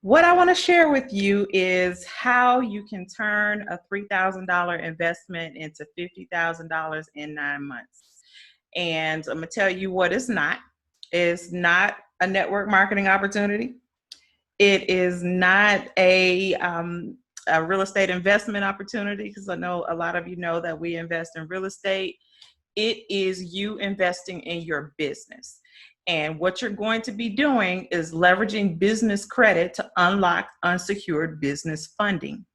What I want to share with you is how you can turn a $3,000 investment into $50,000 in 9 months. And I'm going to tell you what it's not. It's not a network marketing opportunity. It is not a real estate investment opportunity, because I know a lot of you know that we invest in real estate. It is you investing in your business. And what you're going to be doing is leveraging business credit to unlock unsecured business funding.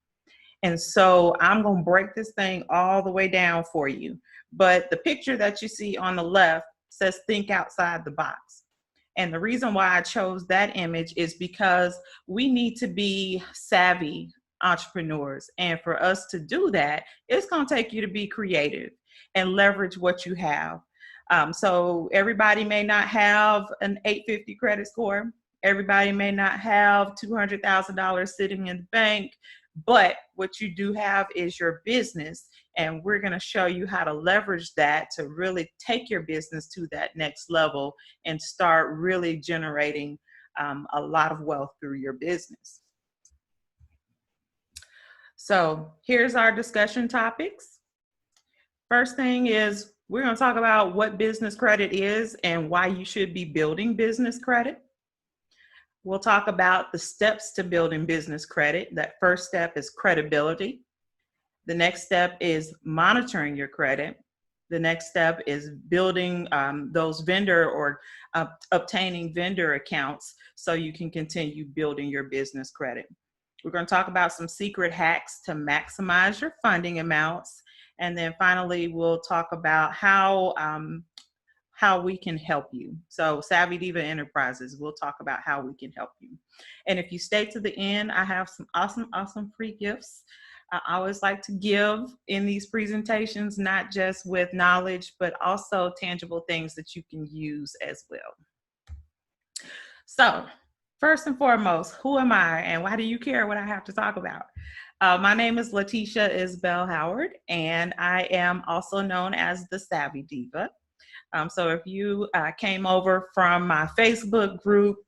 And so I'm going to break this thing all the way down for you. But the picture that you see on the left says think outside the box. And the reason why I chose that image is because we need to be savvy entrepreneurs. And for us to do that, it's going to take you to be creative and leverage what you have. So everybody may not have an 850 credit score. Everybody may not have $200,000 sitting in the bank, but what you do have is your business. And we're going to show you how to leverage that to really take your business to that next level and start really generating a lot of wealth through your business. So here's our discussion topics. First thing is we're going to talk about what business credit is and why you should be building business credit. We'll talk about the steps to building business credit. That first step is credibility. The next step is monitoring your credit. The next step is building those vendor or obtaining vendor accounts so you can continue building your business credit. We're going to talk about some secret hacks to maximize your funding amounts. And then finally, we'll talk about how we can help you. So Savvy Diva Enterprises, we'll talk about how we can help you. And if you stay to the end, I have some awesome free gifts. I always like to give in these presentations, not just with knowledge, but also tangible things that you can use as well. So first and foremost, who am I and why do you care what I have to talk about? My name is Letitia Isabel Howard, and I am also known as the Savvy Diva. So if you came over from my Facebook group,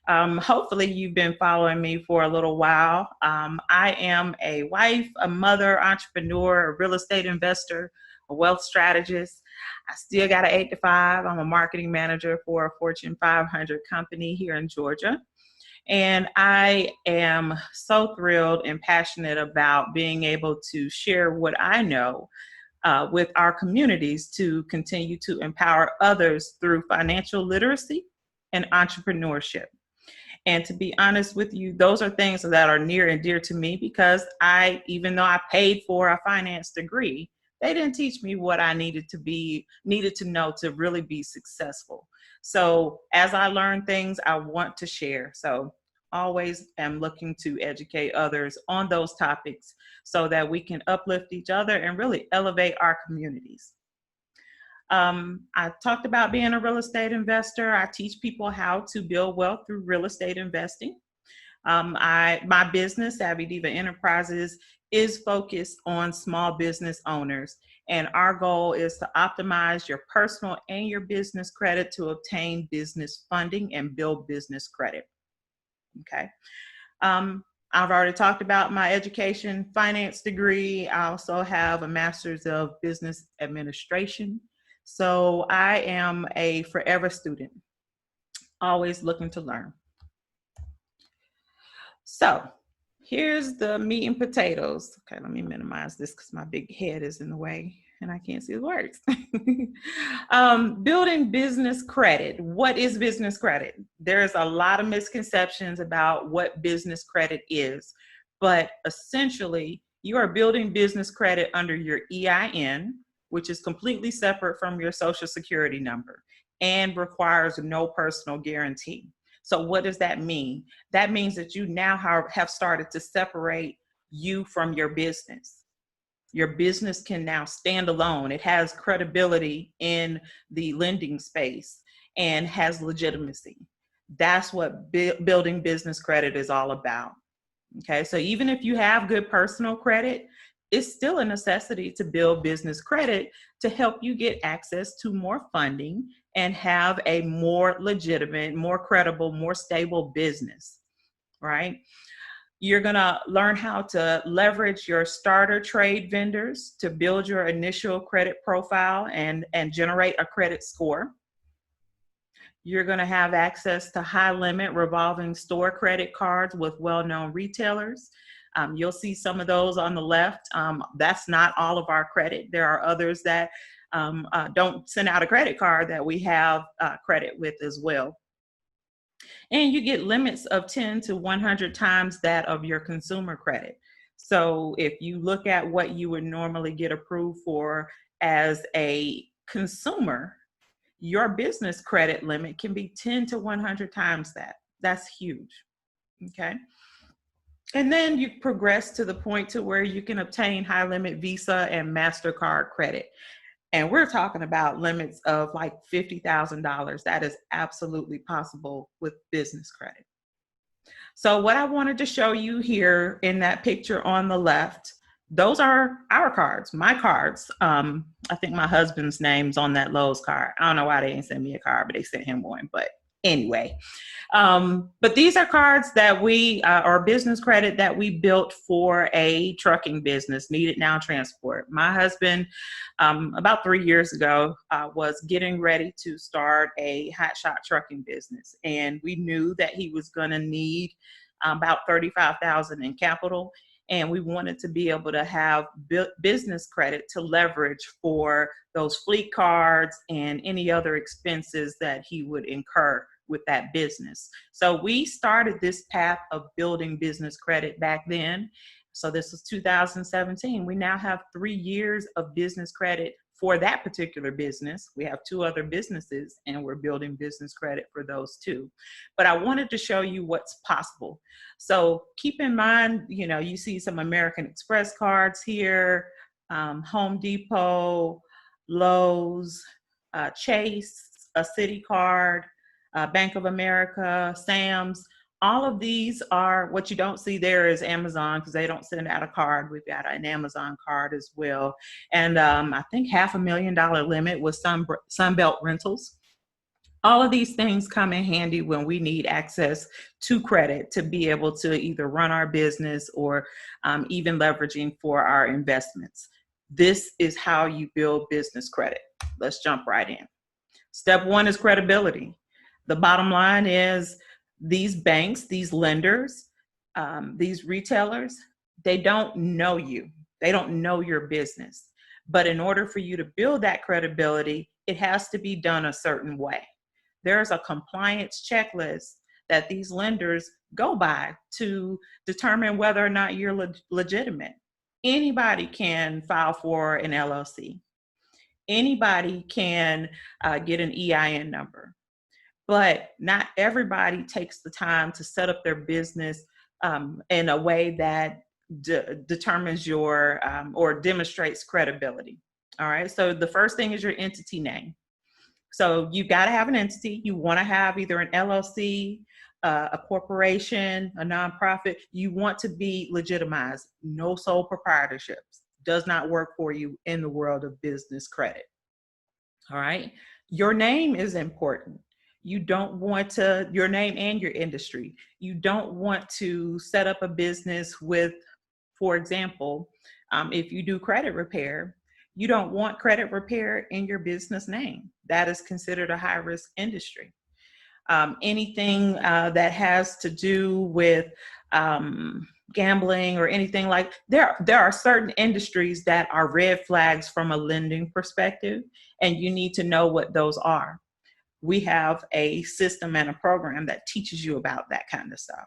hopefully you've been following me for a little while. I am a wife, a mother, entrepreneur, a real estate investor, a wealth strategist. I still got an 8 to 5. I'm a marketing manager for a Fortune 500 company here in Georgia. And I am so thrilled and passionate about being able to share what I know with our communities to continue to empower others through financial literacy and entrepreneurship. And to be honest with you, those are things that are near and dear to me because even though I paid for a finance degree, they didn't teach me what I needed to know to really be successful. So as I learn things, I want to share. So always am looking to educate others on those topics so that we can uplift each other and really elevate our communities. I talked about being a real estate investor. I teach people how to build wealth through real estate investing. My business, Savvy Diva Enterprises, is focused on small business owners. And our goal is to optimize your personal and your business credit to obtain business funding and build business credit. Okay. I've already talked about my education finance degree. I also have a master's of business administration. So I am a forever student, always looking to learn. So here's the meat and potatoes. Okay, let me minimize this because my big head is in the way and I can't see the words. Building business credit. What is business credit? There's a lot of misconceptions about what business credit is, but essentially you are building business credit under your EIN, which is completely separate from your social security number and requires no personal guarantee. So what does that mean? That means that you now have started to separate you from your business. Your business can now stand alone. It has credibility in the lending space and has legitimacy. That's what building business credit is all about. Okay, so even if you have good personal credit, it's still a necessity to build business credit to help you get access to more funding and have a more legitimate, more credible, more stable business. right? You're going to learn how to leverage your starter trade vendors to build your initial credit profile and generate a credit score. You're going to have access to high limit revolving store credit cards with well-known retailers. You'll see some of those on the left. That's not all of our credit. There are others that don't send out a credit card that we have credit with as well. And you get limits of 10 to 100 times that of your consumer credit. So if you look at what you would normally get approved for as a consumer, your business credit limit can be 10 to 100 times that. That's huge. Okay. And then you progress to the point to where you can obtain high limit Visa and MasterCard credit. And we're talking about limits of like $50,000. That is absolutely possible with business credit. So what I wanted to show you here in that picture on the left, those are our cards, my cards. I think my husband's name's on that Lowe's card. I don't know why they didn't send me a card, but they sent him one. But anyway, but these are cards that we, or business credit that we built for a trucking business, Needed Now Transport. My husband, about 3 years ago, was getting ready to start a hotshot trucking business. And we knew that he was going to need about $35,000 in capital. And we wanted to be able to have business credit to leverage for those fleet cards and any other expenses that he would incur with that business. So we started this path of building business credit back then. So this was 2017. We now have 3 years of business credit for that particular business. We have 2 other businesses and we're building business credit for those 2. But I wanted to show you what's possible. So keep in mind, you know, you see some American Express cards here, Home Depot, Lowe's, Chase, a Citi card, Bank of America, Sam's. All of these are, what you don't see there is Amazon, because they don't send out a card. We've got an Amazon card as well. And I think $500,000 limit with Sunbelt Rentals. All of these things come in handy when we need access to credit to be able to either run our business or even leveraging for our investments. This is how you build business credit. Let's jump right in. Step 1 is credibility. The bottom line is these banks, these lenders, these retailers, they don't know you. They don't know your business. But in order for you to build that credibility, it has to be done a certain way. There's a compliance checklist that these lenders go by to determine whether or not you're legitimate. Anybody can file for an LLC. Anybody can get an EIN number. But not everybody takes the time to set up their business in a way that determines your or demonstrates credibility. All right. So the first thing is your entity name. So you got to have an entity. You want to have either an LLC, a corporation, a nonprofit. You want to be legitimized. No sole proprietorships. Does not work for you in the world of business credit. All right. Your name is important. You don't want to, your name and your industry. You don't want to set up a business with, for example, if you do credit repair, you don't want credit repair in your business name. That is considered a high risk industry. Anything that has to do with gambling or anything like, there are certain industries that are red flags from a lending perspective, and you need to know what those are. We have a system and a program that teaches you about that kind of stuff.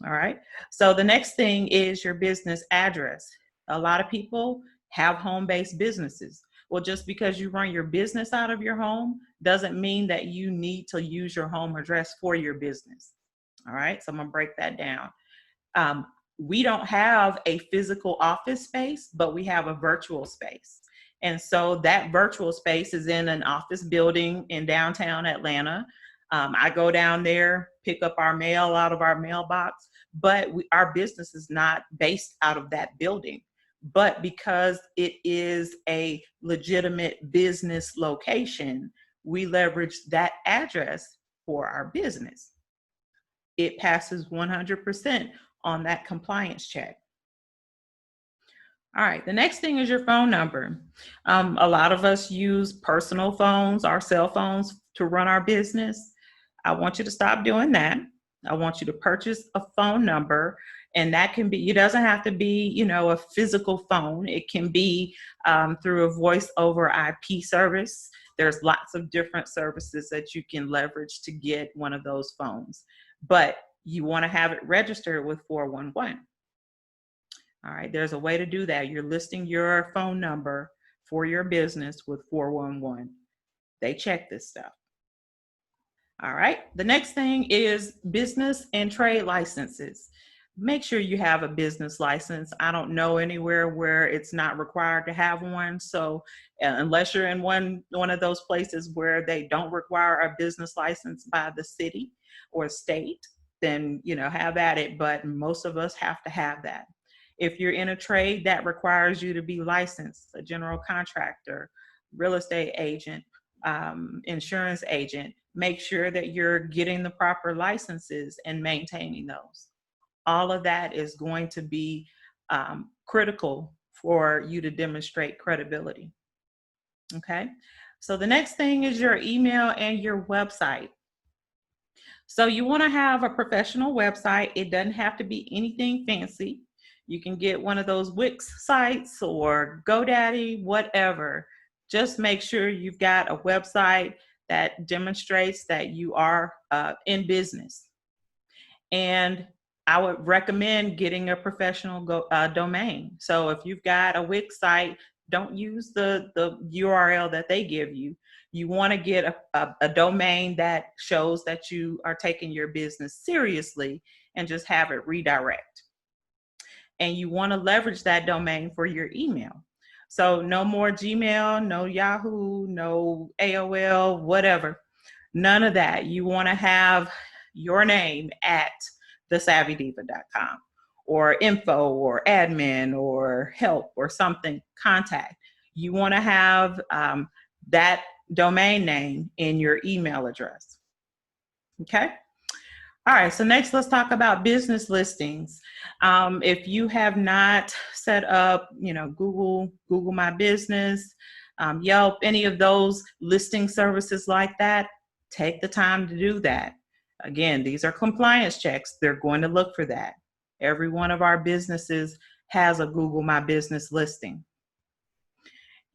All right. So the next thing is your business address. A lot of people have home-based businesses. Well, just because you run your business out of your home doesn't mean that you need to use your home address for your business. All right. So I'm going to break that down. We don't have a physical office space, but we have a virtual space. And so that virtual space is in an office building in downtown Atlanta. I go down there, pick up our mail out of our mailbox, but our business is not based out of that building. But because it is a legitimate business location, we leverage that address for our business. it passes 100% on that compliance check. All right, the next thing is your phone number. A lot of us use personal phones, our cell phones, to run our business. I want you to stop doing that. I want you to purchase a phone number, and that can be, it doesn't have to be, a physical phone. It can be through a voice over IP service. There's lots of different services that you can leverage to get one of those phones, but you want to have it registered with 411. All right, there's a way to do that. You're listing your phone number for your business with 411. They check this stuff. All right, the next thing is business and trade licenses. Make sure you have a business license. I don't know anywhere where it's not required to have one. So unless you're in one of those places where they don't require a business license by the city or state, then, have at it. But most of us have to have that. If you're in a trade that requires you to be licensed, a general contractor, real estate agent, insurance agent, make sure that you're getting the proper licenses and maintaining those. All of that is going to be critical for you to demonstrate credibility. Okay, so the next thing is your email and your website. So you want to have a professional website. It doesn't have to be anything fancy. You can get one of those Wix sites or GoDaddy, whatever. Just make sure you've got a website that demonstrates that you are in business. And I would recommend getting a professional domain. So if you've got a Wix site, don't use the URL that they give you. You want to get a domain that shows that you are taking your business seriously and just have it redirect. And you want to leverage that domain for your email. So no more Gmail, no Yahoo, no AOL, whatever. None of that. You want to have your name at thesavvydiva.com or info or admin or help or something, contact. You want to have that domain name in your email address. Okay. All right, so next let's talk about business listings. If you have not set up, Google My Business, Yelp, any of those listing services like that, take the time to do that. Again, these are compliance checks. They're going to look for that. Every one of our businesses has a Google My Business listing.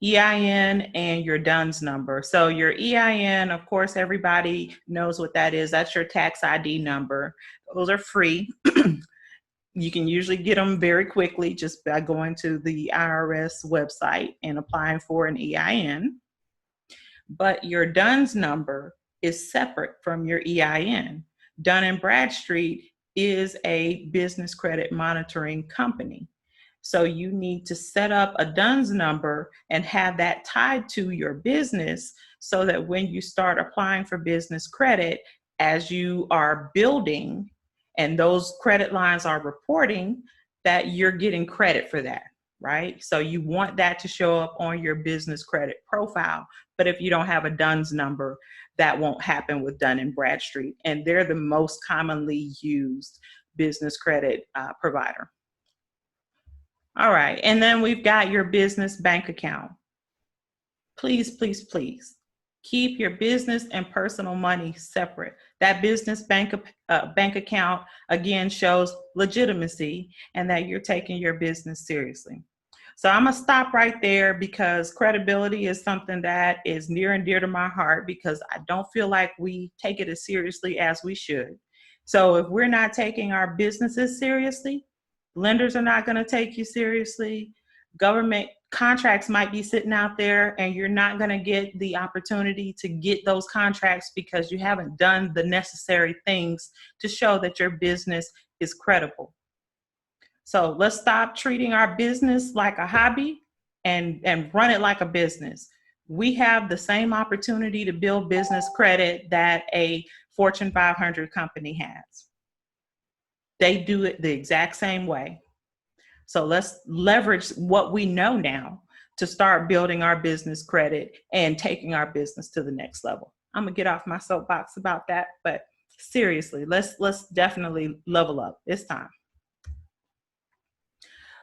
EIN and your DUNS number. So your EIN, of course, everybody knows what that is. That's your tax ID number. Those are free. You can usually get them very quickly just by going to the IRS website and applying for an EIN. But your DUNS number is separate from your EIN. Dun & Bradstreet is a business credit monitoring company. So you need to set up a DUNS number and have that tied to your business so that when you start applying for business credit, as you are building and those credit lines are reporting, that you're getting credit for that, right? So you want that to show up on your business credit profile. But if you don't have a DUNS number, that won't happen with Dun & Bradstreet. And they're the most commonly used business credit provider. All right, and then we've got your business bank account. Please, please, please keep your business and personal money separate. That business bank account, again, shows legitimacy and that you're taking your business seriously. So I'm gonna stop right there because credibility is something that is near and dear to my heart because I don't feel like we take it as seriously as we should. So if we're not taking our businesses seriously, lenders are not going to take you seriously. Government contracts might be sitting out there and you're not going to get the opportunity to get those contracts because you haven't done the necessary things to show that your business is credible. So let's stop treating our business like a hobby and run it like a business. We have the same opportunity to build business credit that a Fortune 500 company has. They do it the exact same way. So let's leverage what we know now to start building our business credit and taking our business to the next level. I'm gonna get off my soapbox about that, but Seriously, let's definitely level up. It's time.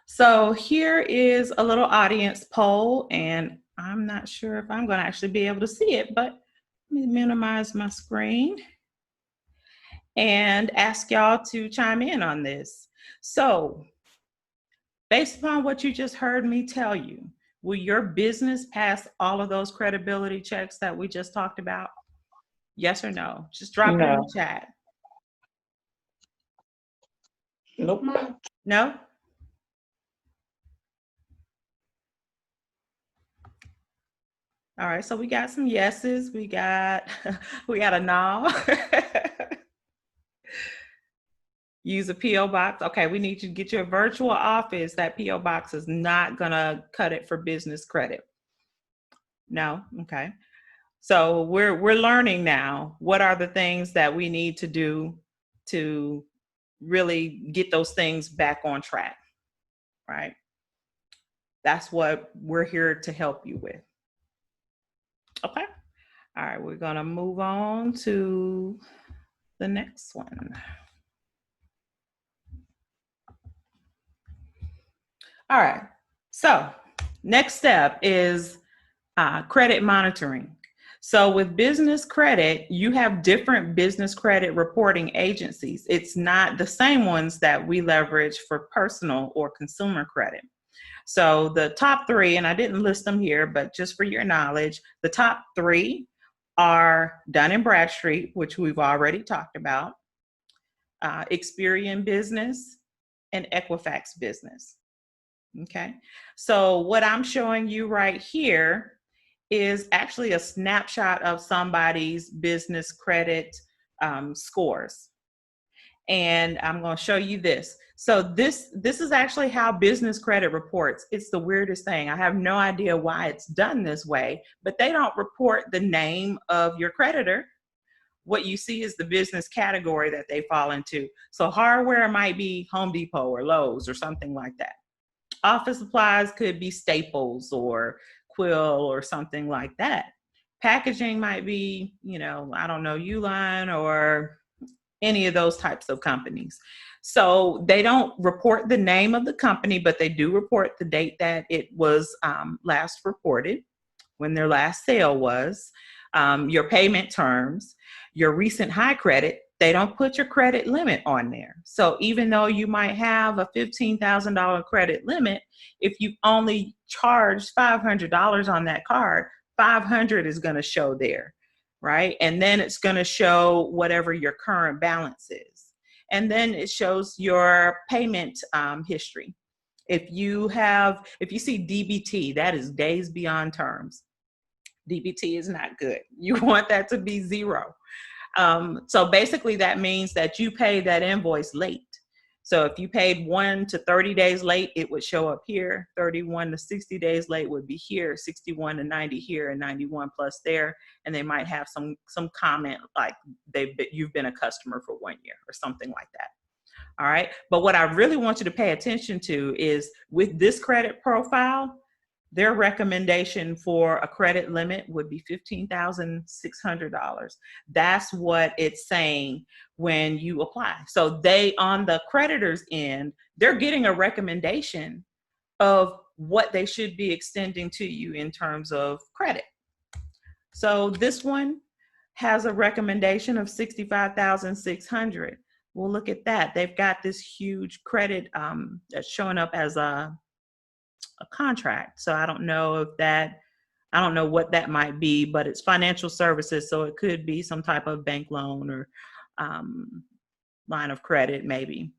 So here is a little audience poll, and I'm not sure if I'm going to actually be able to see it, but let me minimize my screen and ask y'all to chime in on this. So, based upon what you just heard me tell you, will your business pass all of those credibility checks that we just talked about? Yes or no? Just drop it in the chat. Nope. No? All right, so we got some yeses. We got a no. Use a P.O. box. Okay, we need you to get your virtual office. That P.O. box is not gonna cut it for business credit. No? Okay. So we're learning now what are the things that we need to do to really get those things back on track, right? That's what we're here to help you with. Okay. All right, we're gonna move on to the next one. All right, so next step is credit monitoring. So with business credit, you have different business credit reporting agencies. It's not the same ones that we leverage for personal or consumer credit. So the top three, and I didn't list them here, but just for your knowledge, the top three are Dun & Bradstreet, which we've already talked about, Experian Business, and Equifax Business. Okay, so what I'm showing you right here is actually a snapshot of somebody's business credit scores. And I'm going to show you this. So this is actually how business credit reports. It's the weirdest thing. I have no idea why it's done this way, but they don't report the name of your creditor. What you see is the business category that they fall into. So hardware might be Home Depot or Lowe's or something like that. Office supplies could be Staples or Quill or something like that. Packaging might be, I don't know, Uline or any of those types of companies. So they don't report the name of the company, but they do report the date that it was last reported, when their last sale was, your payment terms, your recent high credit. They don't put your credit limit on there. So even though you might have a $15,000 credit limit, if you only charge $500 on that card, $500 is going to show there, right? And then it's going to show whatever your current balance is. And then it shows your payment history. If you see DBT, that is days beyond terms. DBT is not good. You want that to be 0. So basically that means that you pay that invoice late. So if you paid 1 to 30 days late, it would show up here. 31 to 60 days late would be here. 61 to 90 here, and 91 plus there. And they might have some comment like you've been a customer for 1 year or something like that. All right. But what I really want you to pay attention to is with this credit profile, their recommendation for a credit limit would be $15,600. That's what it's saying when you apply. So they, on the creditor's end, they're getting a recommendation of what they should be extending to you in terms of credit. So this one has a recommendation of $65,600. Well, look at that. They've got this huge credit that's showing up as a contract. So I don't know what that might be, but it's financial services. So it could be some type of bank loan or line of credit maybe,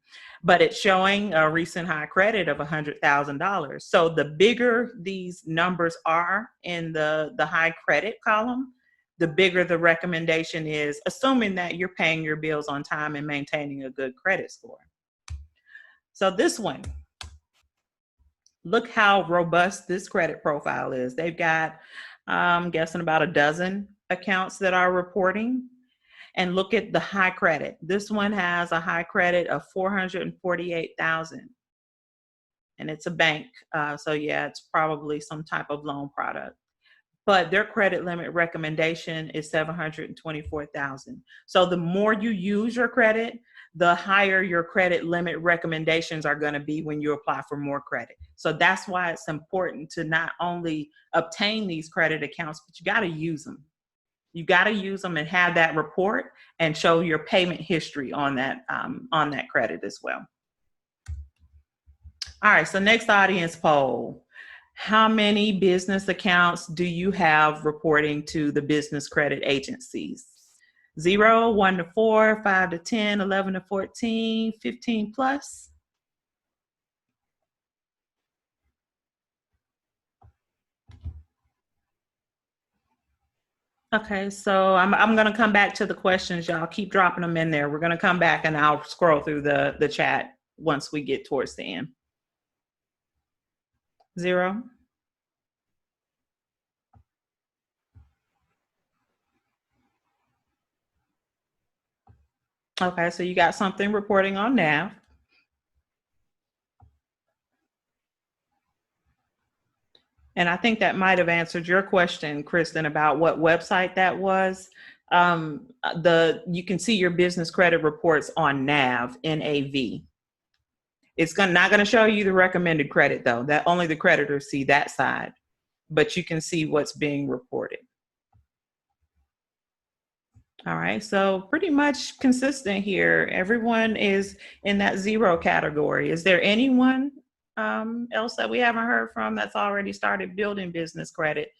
but it's showing a recent high credit of $100,000. So the bigger these numbers are in the high credit column, the bigger the recommendation is, assuming that you're paying your bills on time and maintaining a good credit score. So this one, look how robust this credit profile is. They've got, I'm guessing, about a dozen accounts that are reporting. And look at the high credit. This one has a high credit of $448,000. And it's a bank. So yeah, it's probably some type of loan product. but their credit limit recommendation is $724,000. So the more you use your credit, the higher your credit limit recommendations are going to be when you apply for more credit. So that's why it's important to not only obtain these credit accounts, but you got to use them. You got to use them and have that report and show your payment history on that credit as well. All right, so next audience poll. How many business accounts do you have reporting to the business credit agencies? 0, 1 to 4, 5 to 10, 11 to 14, 15 plus? Okay, so I'm going to come back to the questions. Y'all keep dropping them in there. We're going to come back and I'll scroll through the chat once we get towards the end. 0. Okay, so you got something reporting on NAV. And I think that might have answered your question, Kristen, about what website that was. You can see your business credit reports on NAV, N-A-V. It's not going to show you the recommended credit, though. That only the creditors see that side, but you can see what's being reported. All right, so pretty much consistent here. Everyone is in that 0 category. Is there anyone else that we haven't heard from that's already started building business credit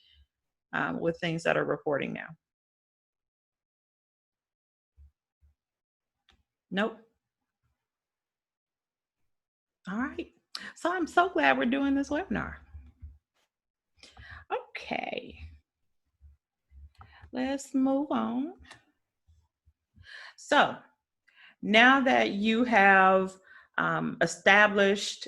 with things that are reporting now? Nope. All right, so I'm so glad we're doing this webinar. Okay, let's move on. So now that you have established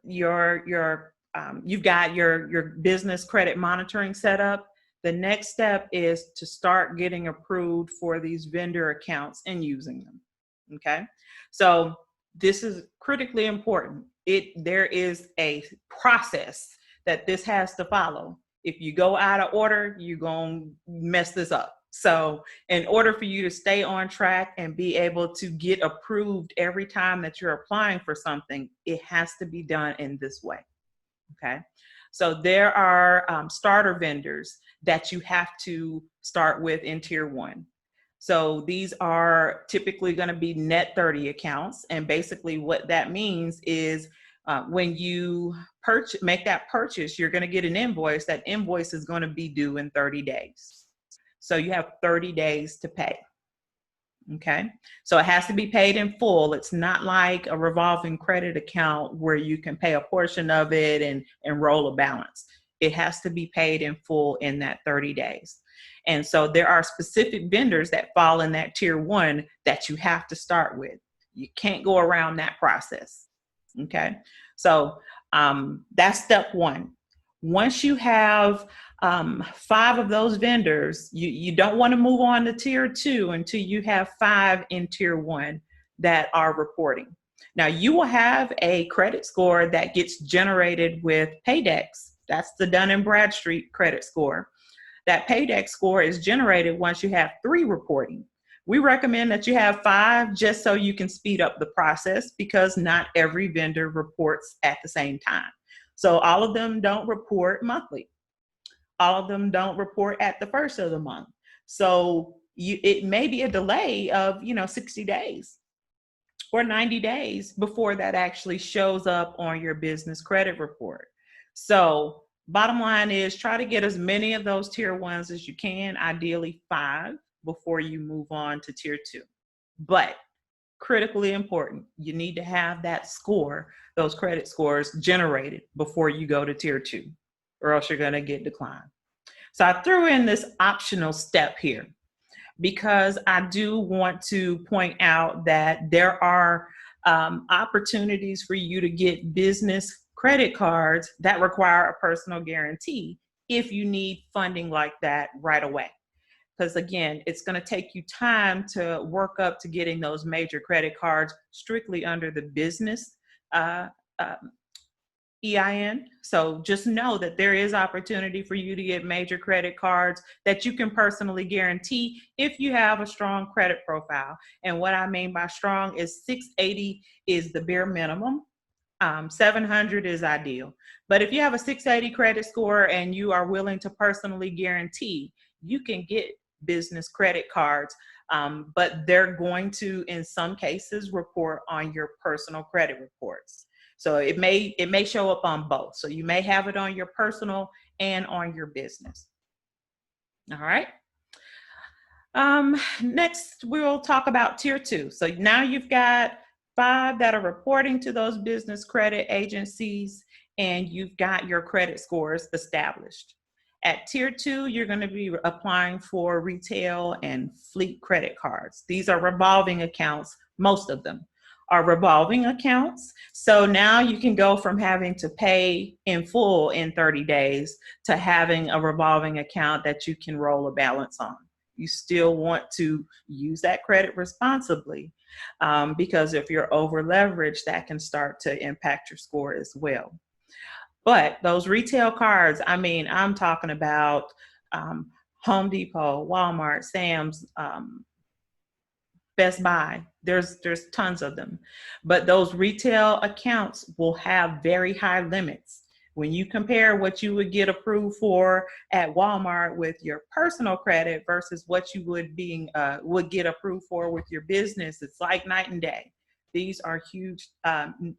you've got your business credit monitoring set up, the next step is to start getting approved for these vendor accounts and using them. Okay, so this is critically important. There is a process that this has to follow. If you go out of order, you're going to mess this up. So in order for you to stay on track and be able to get approved every time that you're applying for something, it has to be done in this way. Okay, so there are starter vendors that you have to start with in tier 1. So these are typically going to be net 30 accounts. And basically what that means is when you make that purchase, you're going to get an invoice. That invoice is going to be due in 30 days. So you have 30 days to pay. Okay, so it has to be paid in full. It's not like a revolving credit account where you can pay a portion of it and roll a balance. It has to be paid in full in that 30 days. And so there are specific vendors that fall in that tier 1 that you have to start with. You can't go around that process. Okay, so that's step 1. Once you have 5 of those vendors, you don't want to move on to tier 2 until you have 5 in tier 1 that are reporting. Now you will have a credit score that gets generated with Paydex. That's the Dun & Bradstreet credit score. That Paydex score is generated once you have 3 reporting. We recommend that you have 5 just so you can speed up the process, because not every vendor reports at the same time. So all of them don't report monthly. All of them don't report at the first of the month. So it may be a delay of 60 days or 90 days before that actually shows up on your business credit report. So bottom line is, try to get as many of those tier 1s as you can, ideally 5, before you move on to tier 2. But critically important, you need to have that score, those credit scores generated before you go to tier 2, or else you're going to get declined. So I threw in this optional step here because I do want to point out that there are opportunities for you to get business credit cards that require a personal guarantee if you need funding like that right away. Because again, it's going to take you time to work up to getting those major credit cards strictly under the business EIN. So just know that there is opportunity for you to get major credit cards that you can personally guarantee if you have a strong credit profile. And what I mean by strong is 680 is the bare minimum. 700 is ideal. But if you have a 680 credit score and you are willing to personally guarantee, you can get business credit cards, but they're going to, in some cases, report on your personal credit reports. So it may show up on both. So you may have it on your personal and on your business. All right. Next, we'll talk about tier 2. So now you've got 5 that are reporting to those business credit agencies, and you've got your credit scores established. At tier 2, you're going to be applying for retail and fleet credit cards. These are revolving accounts. Most of them are revolving accounts. So now you can go from having to pay in full in 30 days to having a revolving account that you can roll a balance on. You still want to use that credit responsibly, because if you're over leveraged, that can start to impact your score as well. But those retail cards, I mean, I'm talking about Home Depot, Walmart, Sam's, Best Buy. There's tons of them. But those retail accounts will have very high limits. When you compare what you would get approved for at Walmart with your personal credit versus what you would get approved for with your business, it's like night and day. These are huge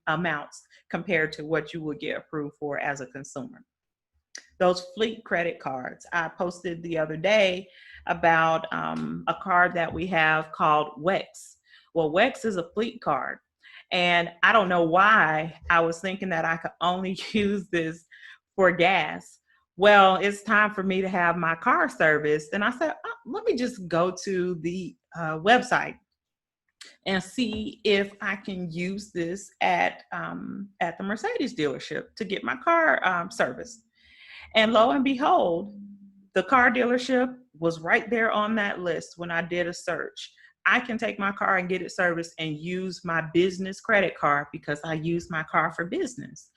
amounts compared to what you would get approved for as a consumer. Those fleet credit cards, I posted the other day about a card that we have called WEX. Well, WEX is a fleet card. And I don't know why I was thinking that I could only use this for gas. Well, it's time for me to have my car serviced. And I said, oh, let me just go to the website and see if I can use this at the Mercedes dealership to get my car serviced. And lo and behold, the car dealership was right there on that list when I did a search. I can take my car and get it serviced and use my business credit card because I use my car for business.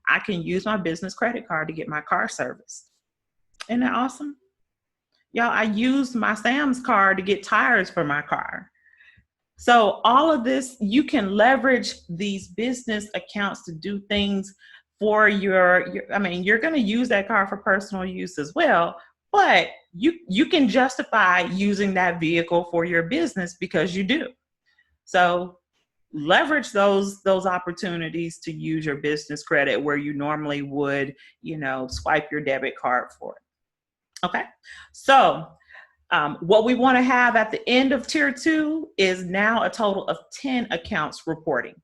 I can use my business credit card to get my car serviced. Isn't that awesome? Y'all, I used my Sam's card to get tires for my car. So all of this, you can leverage these business accounts to do things for your I mean, you're going to use that car for personal use as well, but you can justify using that vehicle for your business because you do. So leverage those opportunities to use your business credit where you normally would, swipe your debit card for it. Okay. So what we want to have at the end of tier 2 is now a total of 10 accounts reporting.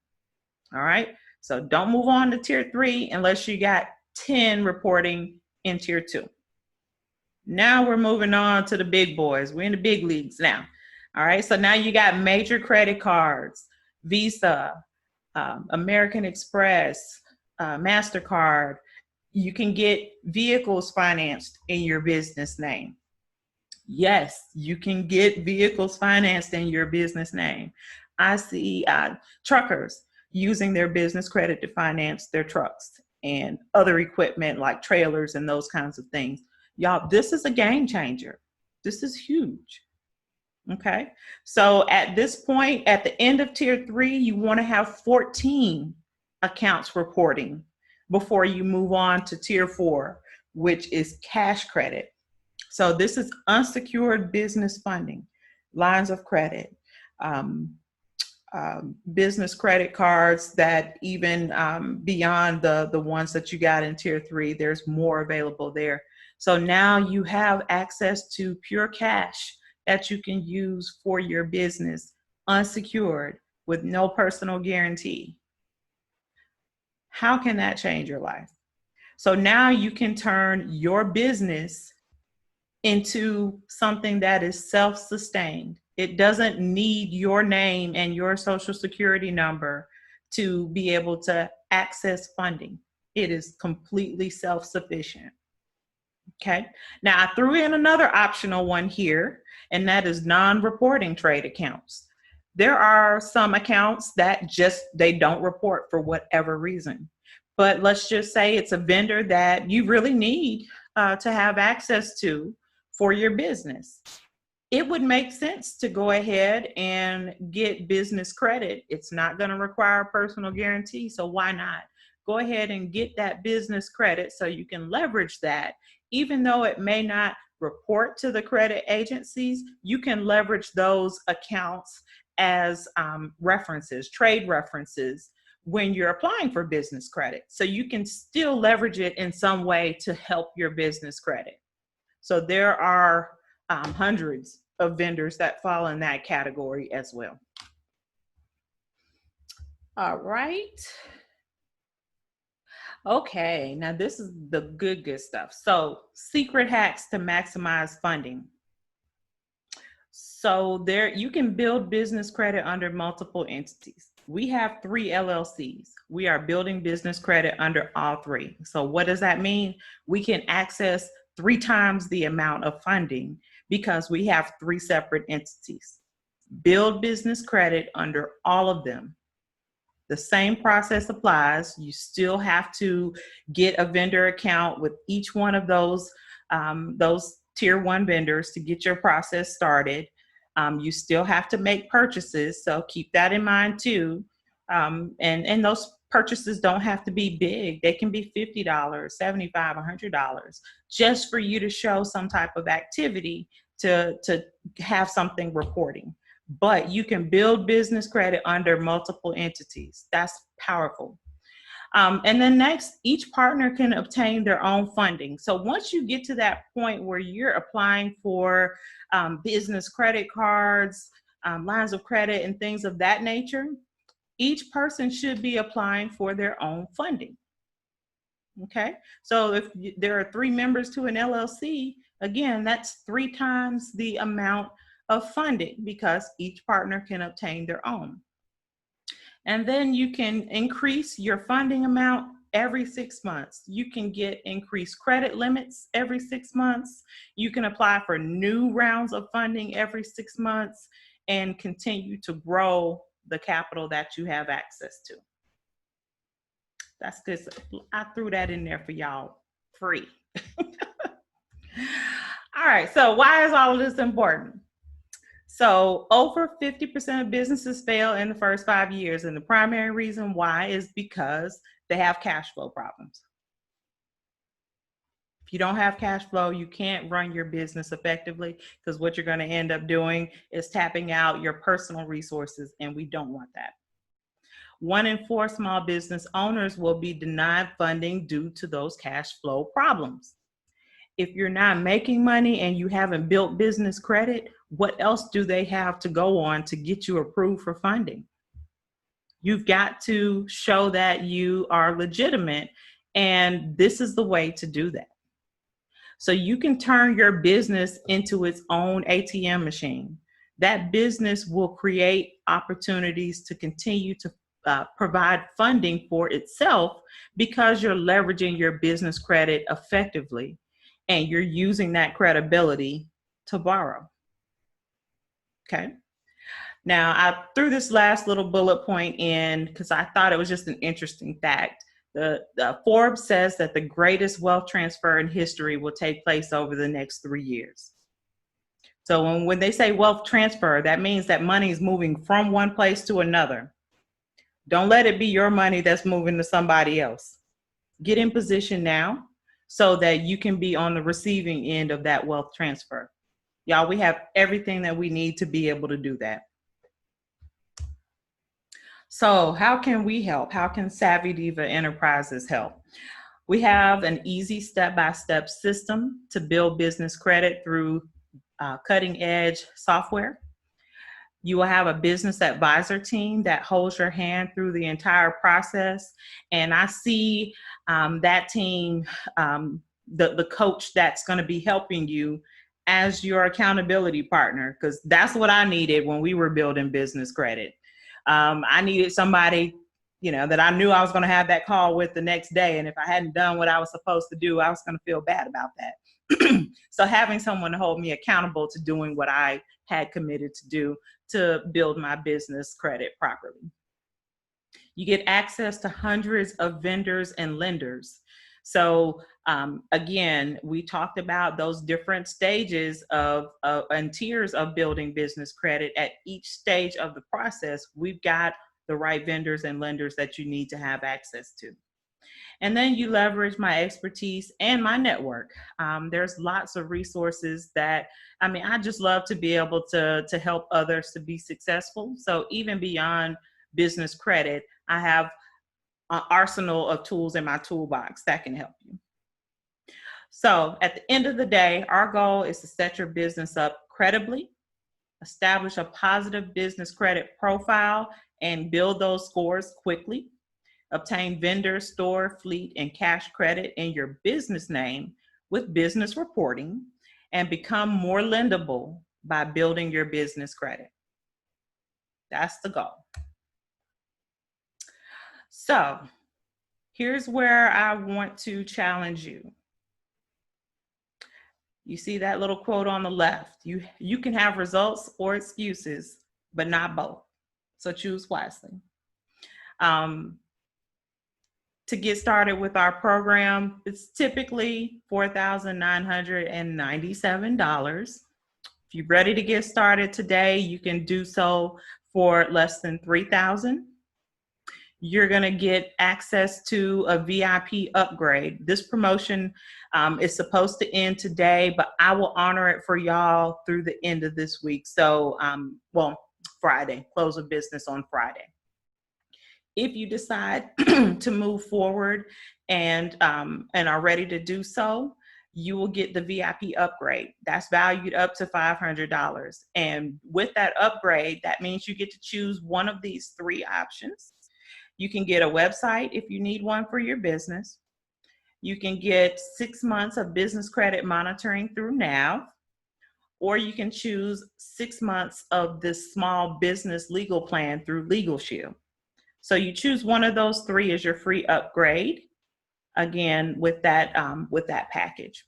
All right. So don't move on to tier 3 unless you got 10 reporting in tier 2. Now we're moving on to the big boys. We're in the big leagues now. All right. So now you got major credit cards, Visa, American Express, MasterCard. You can get vehicles financed in your business name. Yes, you can get vehicles financed in your business name. I see truckers using their business credit to finance their trucks and other equipment like trailers and those kinds of things. Y'all, this is a game changer. This is huge. Okay. So at this point, at the end of tier 3, you want to have 14 accounts reporting before you move on to tier 4, which is cash credit. So this is unsecured business funding, lines of credit, business credit cards that even beyond the ones that you got in tier 3, there's more available there. So now you have access to pure cash that you can use for your business, unsecured, with no personal guarantee. How can that change your life? So now you can turn your business into something that is self-sustained. It doesn't need your name and your social security number to be able to access funding. It is completely self-sufficient. Okay. Now I threw in another optional one here, and that is non-reporting trade accounts. There are some accounts that they don't report for whatever reason. but let's just say it's a vendor that you really need to have access to for your business. It would make sense to go ahead and get business credit. It's not going to require a personal guarantee, so why not? Go ahead and get that business credit so you can leverage that. Even though it may not report to the credit agencies, you can leverage those accounts as references, trade references, when you're applying for business credit. So you can still leverage it in some way to help your business credit. So there are hundreds of vendors that fall in that category as well. All right. Okay, now this is the good stuff. So secret hacks to maximize funding. So there, you can build business credit under multiple entities. We have 3 LLCs. We are building business credit under all 3. So what does that mean? We can access 3 times the amount of funding because we have 3 separate entities. Build business credit under all of them. The same process applies. You still have to get a vendor account with each one of those tier 1 vendors to get your process started. You still have to make purchases, so keep that in mind too. And those purchases don't have to be big. They can be $50, $75, $100, just for you to show some type of activity to have something reporting. But you can build business credit under multiple entities. That's powerful. And then next, each partner can obtain their own funding. So once you get to that point where you're applying for business credit cards, lines of credit, and things of that nature, each person should be applying for their own funding. Okay, so if there are 3 members to an LLC, again, that's 3 times the amount of funding because each partner can obtain their own. And then you can increase your funding amount every 6 months. You can get increased credit limits every 6 months. You can apply for new rounds of funding every 6 months and continue to grow the capital that you have access to. That's good. I threw that in there for y'all free. All right, so why is all of this important? So over 50% of businesses fail in the first 5 years. And the primary reason why is because they have cash flow problems. If you don't have cash flow, you can't run your business effectively because what you're going to end up doing is tapping out your personal resources, and we don't want that. 1 in 4 small business owners will be denied funding due to those cash flow problems. If you're not making money and you haven't built business credit, what else do they have to go on to get you approved for funding? You've got to show that you are legitimate, and this is the way to do that. So you can turn your business into its own ATM machine. That business will create opportunities to continue to provide funding for itself because you're leveraging your business credit effectively. And you're using that credibility to borrow. Okay. Now, I threw this last little bullet point in because I thought it was just an interesting fact. The Forbes says that the greatest wealth transfer in history will take place over the next 3 years. So when they say wealth transfer, that means that money is moving from one place to another. Don't let it be your money that's moving to somebody else. Get in position now, so that you can be on the receiving end of that wealth transfer. Y'all, we have everything that we need to be able to do that. So how can we help? How can Savvy Diva Enterprises help? We have an easy step-by-step system to build business credit through cutting-edge software. You will have a business advisor team that holds your hand through the entire process. And I see that team, the coach that's going to be helping you as your accountability partner, because that's what I needed when we were building business credit. I needed somebody, that I knew I was going to have that call with the next day. And if I hadn't done what I was supposed to do, I was going to feel bad about that. So having someone to hold me accountable to doing what I had committed to do to build my business credit properly. You get access to hundreds of vendors and lenders. So again, we talked about those different stages and tiers of building business credit. At each stage of the process, we've got the right vendors and lenders that you need to have access to. And then you leverage my expertise and my network. There's lots of resources that, I just love to be able to help others to be successful. So even beyond business credit, I have an arsenal of tools in my toolbox that can help you. So at the end of the day, our goal is to set your business up credibly, establish a positive business credit profile, and build those scores quickly. Obtain vendor, store, fleet, and cash credit in your business name with business reporting, and become more lendable by building your business credit. That's the goal. So here's where I want to challenge you. You see that little quote on the left? You can have results or excuses, but not both. So choose wisely. To get started with our program, it's typically $4,997. If you're ready to get started today, you can do so for less than $3,000. You're going to get access to a VIP upgrade. This promotion is supposed to end today, but I will honor it for y'all through the end of this week. So, Friday, close of business on Friday. If you decide to move forward and are ready to do so, you will get the VIP upgrade. That's valued up to $500. And with that upgrade, that means you get to choose one of these three options. You can get a website if you need one for your business. You can get 6 months of business credit monitoring through NAV, or you can choose 6 months of this small business legal plan through Legal Shield. So you choose one of those three as your free upgrade, again, with that package.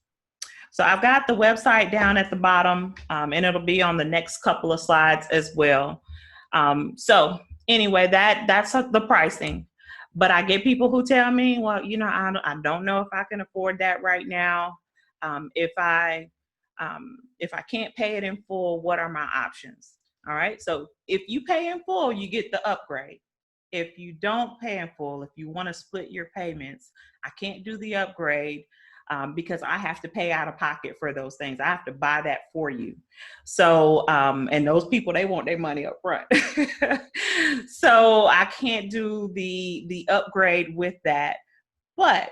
So I've got the website down at the bottom, and it'll be on the next couple of slides as well. So anyway, that's the pricing. But I get people who tell me, well, I don't know if I can afford that right now. If I can't pay it in full, what are my options? All right. So if you pay in full, you get the upgrade. If you don't pay in full, if you want to split your payments, I can't do the upgrade because I have to pay out of pocket for those things. I have to buy that for you. So, and those people, they want their money up front. So I can't do the upgrade with that. But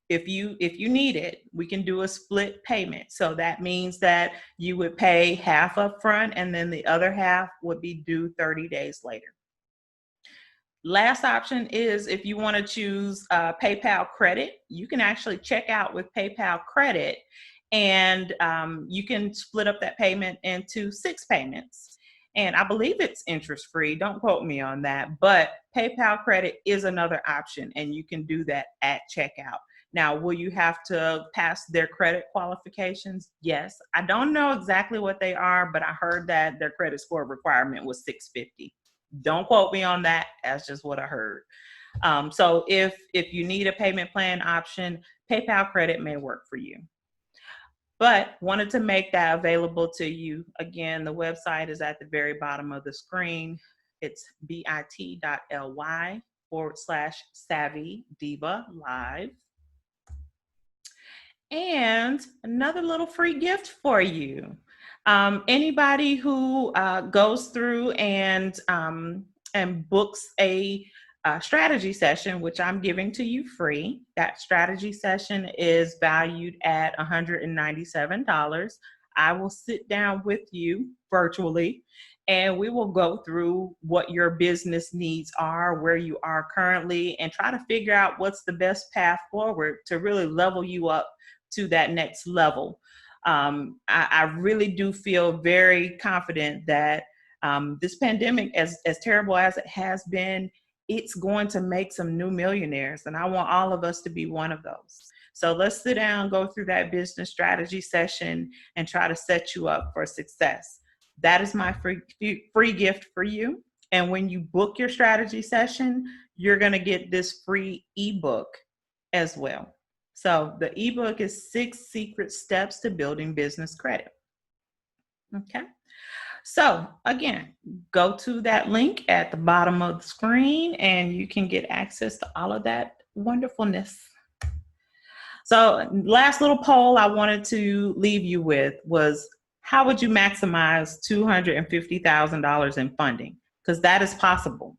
if you need it, we can do a split payment. So that means that you would pay half up front and then the other half would be due 30 days later. Last option is if you want to choose PayPal credit, you can actually check out with PayPal credit, and you can split up that payment into 6 payments. And I believe it's interest-free. Don't quote me on that, but PayPal credit is another option, and you can do that at checkout. Now, will you have to pass their credit qualifications? Yes. I don't know exactly what they are, but I heard that their credit score requirement was 650. Don't quote me on that. That's just what I heard. So if you need a payment plan option, PayPal credit may work for you. But wanted to make that available to you. Again, the website is at the very bottom of the screen. It's bit.ly/Savvy Diva Live. And another little free gift for you. Anybody who goes through and books a strategy session, which I'm giving to you free, that strategy session is valued at $197. I will sit down with you virtually and we will go through what your business needs are, where you are currently, and try to figure out what's the best path forward to really level you up to that next level. I really do feel very confident that this pandemic, as terrible as it has been, it's going to make some new millionaires, and I want all of us to be one of those. So let's sit down, go through that business strategy session, and try to set you up for success. That is my free gift for you. And when you book your strategy session, you're going to get this free ebook as well. So the ebook is 6 Secret Steps to Building Business Credit. Okay. So again, go to that link at the bottom of the screen and you can get access to all of that wonderfulness. So last little poll I wanted to leave you with was, how would you maximize $250,000 in funding? Because that is possible.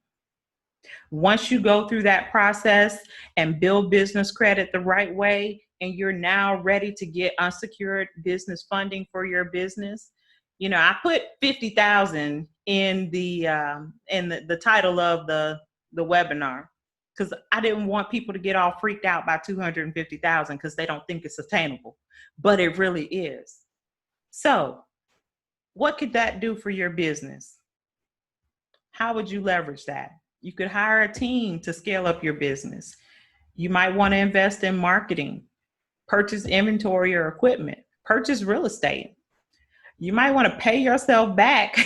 Once you go through that process and build business credit the right way, and you're now ready to get unsecured business funding for your business, you know, I put 50,000 in the title of the webinar, because I didn't want people to get all freaked out by 250,000 because they don't think it's attainable, but it really is. So what could that do for your business? How would you leverage that? You could hire a team to scale up your business. You might want to invest in marketing, purchase inventory or equipment, purchase real estate. You might want to pay yourself back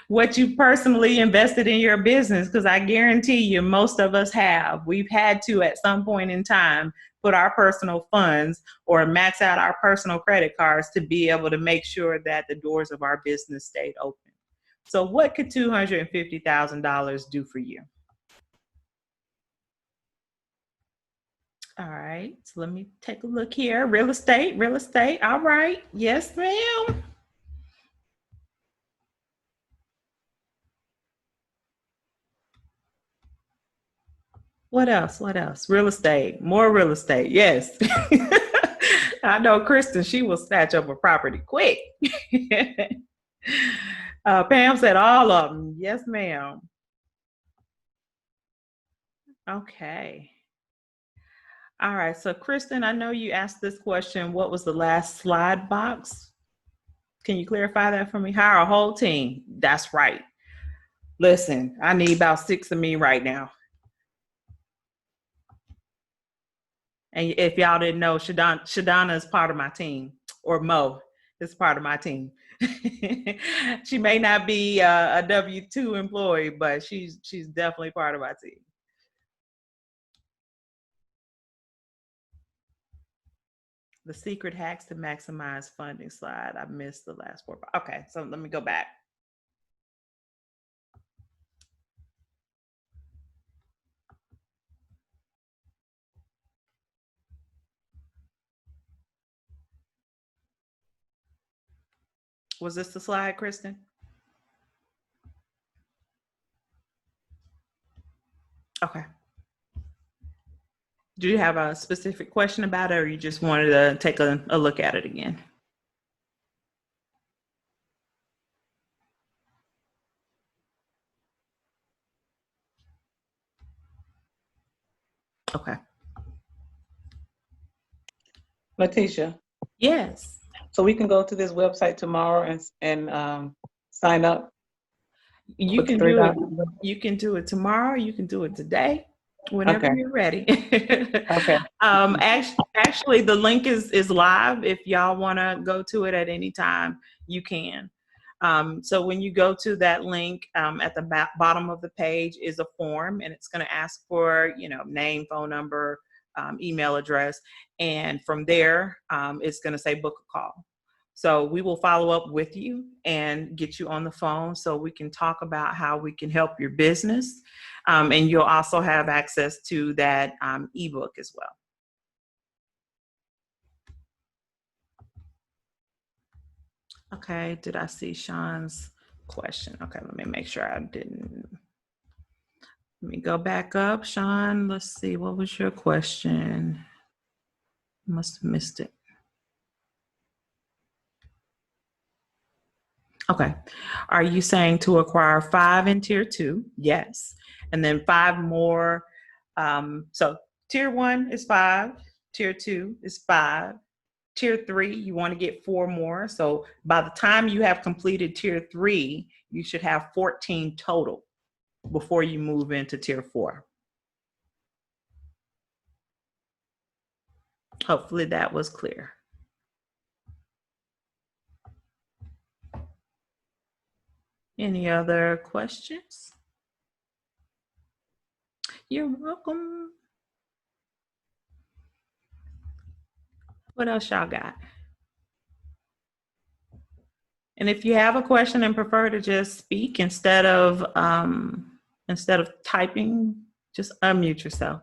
what you personally invested in your business, because I guarantee you most of us have. We've had to, at some point in time, put our personal funds or max out our personal credit cards to be able to make sure that the doors of our business stayed open. So what could $250,000 do for you? All right, so let me take a look here. Real estate. All right. Yes, ma'am. What else? Real estate. More real estate. Yes. I know Kristen, she will snatch up a property quick. Pam said all of them. Yes, ma'am. Okay. All right. So, Kristen, I know you asked this question. What was the last slide box? Can you clarify that for me? Hire a whole team. That's right. Listen, I need about 6 of me right now. And if y'all didn't know, Shadana is part of my team, or Mo is part of my team. She may not be a W-2 employee, but she's definitely part of my team. The secret hacks to maximize funding slide. I missed the last 4. Okay, so let me go back. Was this the slide, Kristen? Okay. Do you have a specific question about it, or you just wanted to take a look at it again? Okay. Letitia. Yes. So we can go to this website tomorrow and sign up. You can do it. You can do it tomorrow. You can do it today, whenever you're ready. Okay. Actually, the link is live. If y'all want to go to it at any time, you can. So when you go to that link, at the bottom of the page is a form, and it's going to ask for, name, phone number, email address, and from there, it's going to say book a call. So we will follow up with you and get you on the phone so we can talk about how we can help your business. And you'll also have access to that ebook as well. Okay, did I see Sean's question? Okay, let me make sure I didn't. Let me go back up. Sean, let's see, what was your question? Must have missed it. Okay. Are you saying to acquire 5 in tier 2? Yes. And then 5 more. So tier 1 is 5. Tier 2 is 5. Tier 3, you want to get 4 more. So by the time you have completed tier 3, you should have 14 total before you move into tier 4. Hopefully that was clear. Any other questions? You're welcome. What else y'all got? And if you have a question and prefer to just speak instead of typing, just unmute yourself.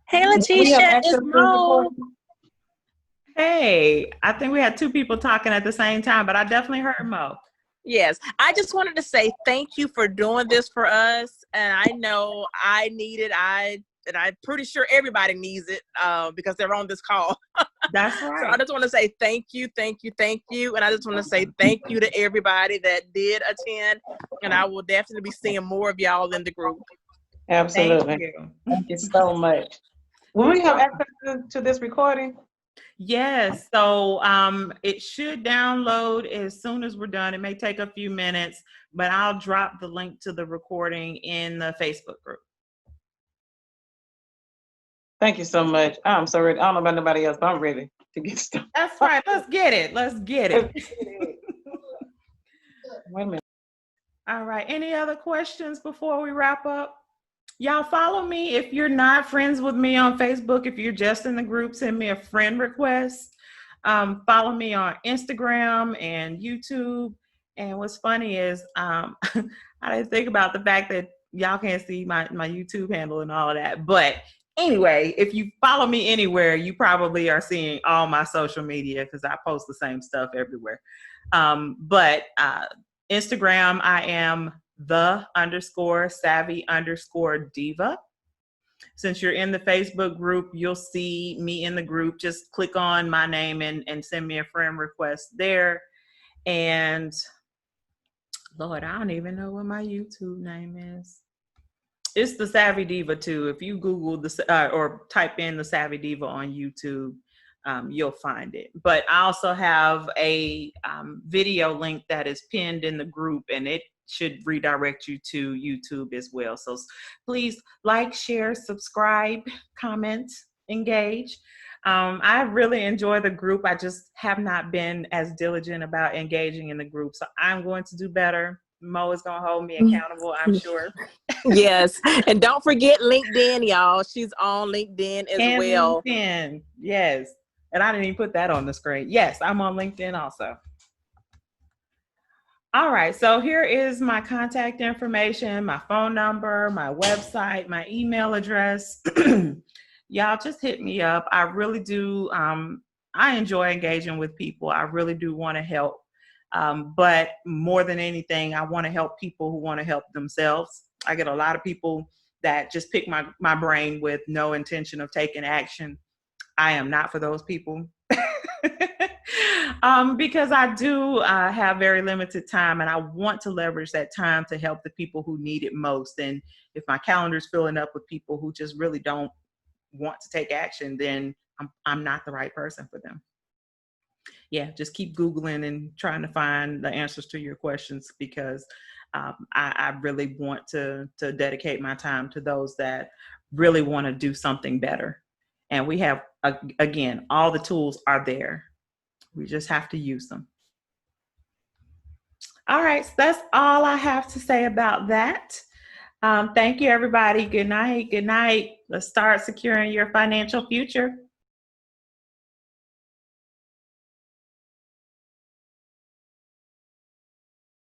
Hey, Letitia, it's Mo. Hey, I think we had two people talking at the same time, but I definitely heard Mo. Yes, I just wanted to say thank you for doing this for us. And I know I need it. And I'm pretty sure everybody needs it because they're on this call. That's right. So I just want to say thank you. And I just want to say thank you to everybody that did attend. And I will definitely be seeing more of y'all in the group. Absolutely. Thank you so much. Will we have access to this recording? Yes. So it should download as soon as we're done. It may take a few minutes, but I'll drop the link to the recording in the Facebook group. Thank you so much. I'm so ready. I don't know about nobody else, but I'm ready to get started. That's right. Let's get it. Wait a minute. All right. Any other questions before we wrap up? Y'all follow me. If you're not friends with me on Facebook, if you're just in the group, send me a friend request. Follow me on Instagram and YouTube. And what's funny is I didn't think about the fact that y'all can't see my YouTube handle and all of that. But anyway, if you follow me anywhere, you probably are seeing all my social media because I post the same stuff everywhere. But Instagram, I am _savvy_diva. Since you're in the Facebook group, you'll see me in the group. Just click on my name and send me a friend request there. And Lord, I don't even know what my YouTube name is. It's the Savvy Diva too. If you Google or type in the Savvy Diva on YouTube, you'll find it. But I also have a video link that is pinned in the group, and it should redirect you to YouTube as well. So please like, share, subscribe, comment, engage. I really enjoy the group. I just have not been as diligent about engaging in the group. So I'm going to do better. Mo is going to hold me accountable, I'm sure. Yes. And don't forget LinkedIn, y'all. She's on LinkedIn as well. LinkedIn. Yes. And I didn't even put that on the screen. Yes, I'm on LinkedIn also. All right. So here is my contact information, my phone number, my website, my email address. Y'all just hit me up. I really do. I enjoy engaging with people. I really do want to help. But more than anything, I want to help people who want to help themselves. I get a lot of people that just pick my brain with no intention of taking action. I am not for those people. Because I do have very limited time, and I want to leverage that time to help the people who need it most. And if my calendar's filling up with people who just really don't want to take action, then I'm not the right person for them. Yeah, just keep Googling and trying to find the answers to your questions, because I really want to dedicate my time to those that really want to do something better. And we have, again, all the tools are there. We just have to use them. All right, so that's all I have to say about that. Thank you, everybody. Good night. Let's start securing your financial future.